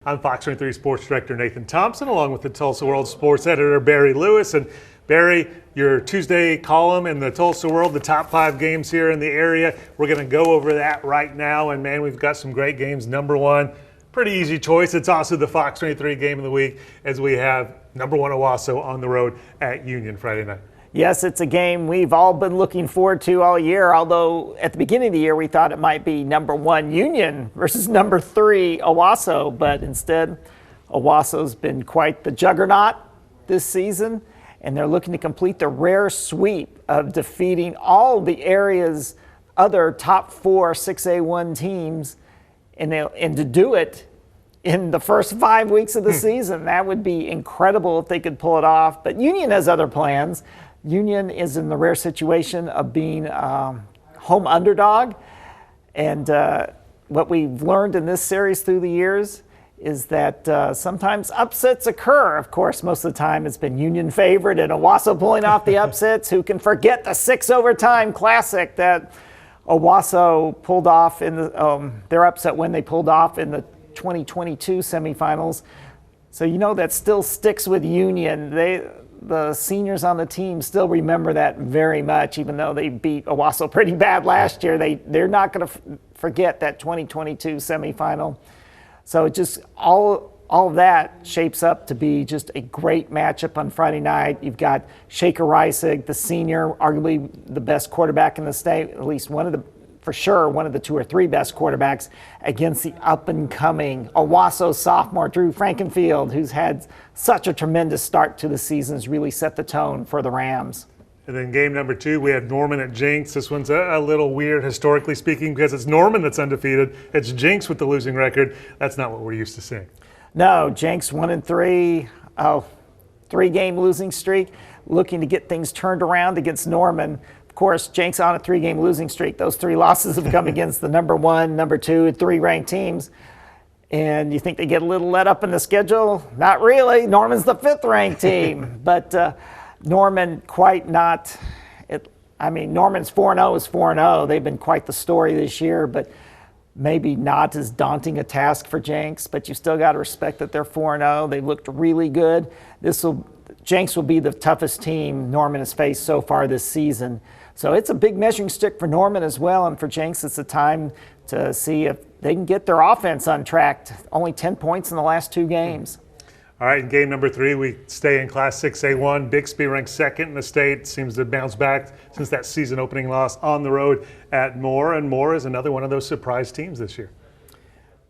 I'm Fox 23 Sports Director Nathan Thompson, along with the Tulsa World Sports Editor Barry Lewis. And Barry, your Tuesday column in the Tulsa World, the top 5 games here in the area. We're going to go over that right now. And man, we've got some great games. Number one, pretty easy choice. It's also the Fox 23 game of the week, as we have number one Owasso on the road at Union Friday night. Yes, it's a game we've all been looking forward to all year, although at the beginning of the year we thought it might be number 1 Union versus number 3 Owasso, but instead Owasso's been quite the juggernaut this season, and they're looking to complete the rare sweep of defeating all the area's other top 4 6A1 teams, and to do it in the first 5 weeks of the season. That would be incredible if they could pull it off, but Union has other plans. Union is in the rare situation of being home underdog. And what we've learned in this series through the years is that sometimes upsets occur. Of course, most of the time it's been Union favored and Owasso pulling off the upsets. Who can forget the 6 overtime classic that Owasso pulled off in their upset when they pulled off in the 2022 semifinals. So you know that still sticks with Union. The seniors on the team still remember that very much, even though they beat Owasso pretty bad last year. They're not going to forget that 2022 semifinal. So it just all of that shapes up to be just a great matchup on Friday night. You've got Shaker Reisig, the senior, arguably the best quarterback in the state, at least one of the 2 or 3 best quarterbacks, against the up-and-coming Owasso sophomore Drew Frankenfield, who's had such a tremendous start to the season, has really set the tone for the Rams. And then game number 2, we had Norman at Jenks. This one's a little weird, historically speaking, because it's Norman that's undefeated. It's Jenks with the losing record. That's not what we're used to seeing. No, Jenks 1-3, 3-game losing streak, looking to get things turned around against Norman. Of course, Jenks on a 3-game losing streak. Those 3 losses have come against the number 1, number 2, and 3 ranked teams. And you think they get a little let up in the schedule? Not really. Norman's the 5th ranked team. But Norman quite not. Norman's 4-0 is 4-0. They've been quite the story this year, but maybe not as daunting a task for Jenks. But you still got to respect that they're 4-0. They looked really good. Jenks will be the toughest team Norman has faced so far this season. So it's a big measuring stick for Norman as well, and for Jenks it's a time to see if they can get their offense on track. Only 10 points in the last 2 games. All right, in game number 3, we stay in Class 6A1. Bixby ranked 2nd in the state, seems to bounce back since that season opening loss on the road at Moore, and Moore is another one of those surprise teams this year.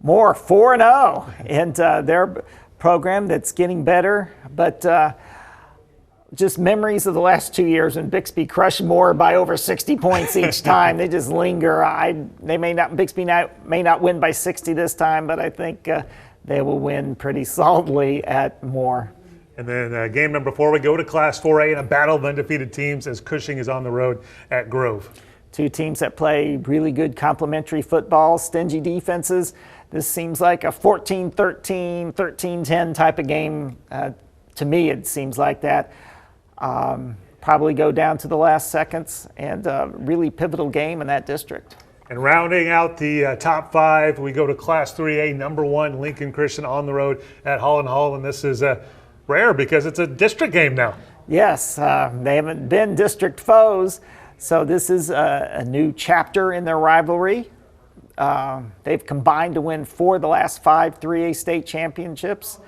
Moore 4-0, and their program that's getting better, but just memories of the last 2 years when Bixby crushed Moore by over 60 points each time. They just linger. Bixby may not win by 60 this time, but I think they will win pretty solidly at Moore. And then game number 4, we go to Class 4A in a battle of undefeated teams as Cushing is on the road at Grove. 2 teams that play really good complementary football, stingy defenses. This seems like a 14-13, 13-10 type of game. To me, it seems like that. Probably go down to the last seconds, and a really pivotal game in that district. And rounding out the top 5, we go to Class 3A, number 1 Lincoln Christian on the road at Holland Hall, and this is rare because it's a district game now. Yes, they haven't been district foes, so this is a new chapter in their rivalry. They've combined to win 4 of the last 5 3A state championships.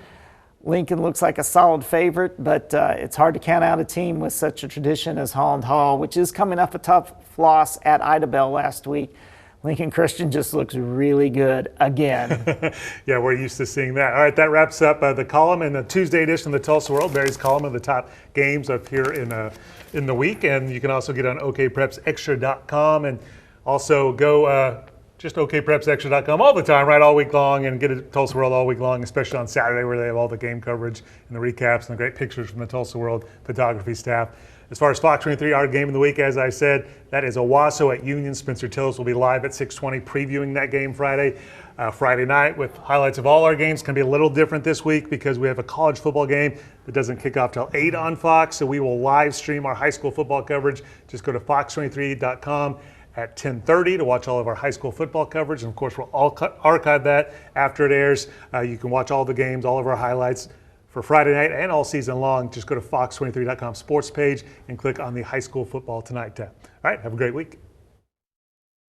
Lincoln looks like a solid favorite, but it's hard to count out a team with such a tradition as Holland Hall, which is coming off a tough loss at Idabel last week. Lincoln Christian just looks really good again. Yeah, we're used to seeing that. All right, that wraps up the column in the Tuesday edition of the Tulsa World. Barry's column of the top games up here in the week, and you can also get on okprepsextra.com and also go just okprepsextra.com all the time, right, all week long, and get a Tulsa World all week long, especially on Saturday where they have all the game coverage and the recaps and the great pictures from the Tulsa World photography staff. As far as Fox 23, our game of the week, as I said, that is Owasso at Union. Spencer Tillis will be live at 6:20 previewing that game Friday night with highlights of all our games. Can be a little different this week because we have a college football game that doesn't kick off till 8 on Fox, so we will live stream our high school football coverage. Just go to fox23.com at 10:30 to watch all of our high school football coverage. And of course, we'll all archive that after it airs. You can watch all the games, all of our highlights for Friday night and all season long. Just go to fox23.com sports page and click on the High School Football Tonight tab. All right, have a great week.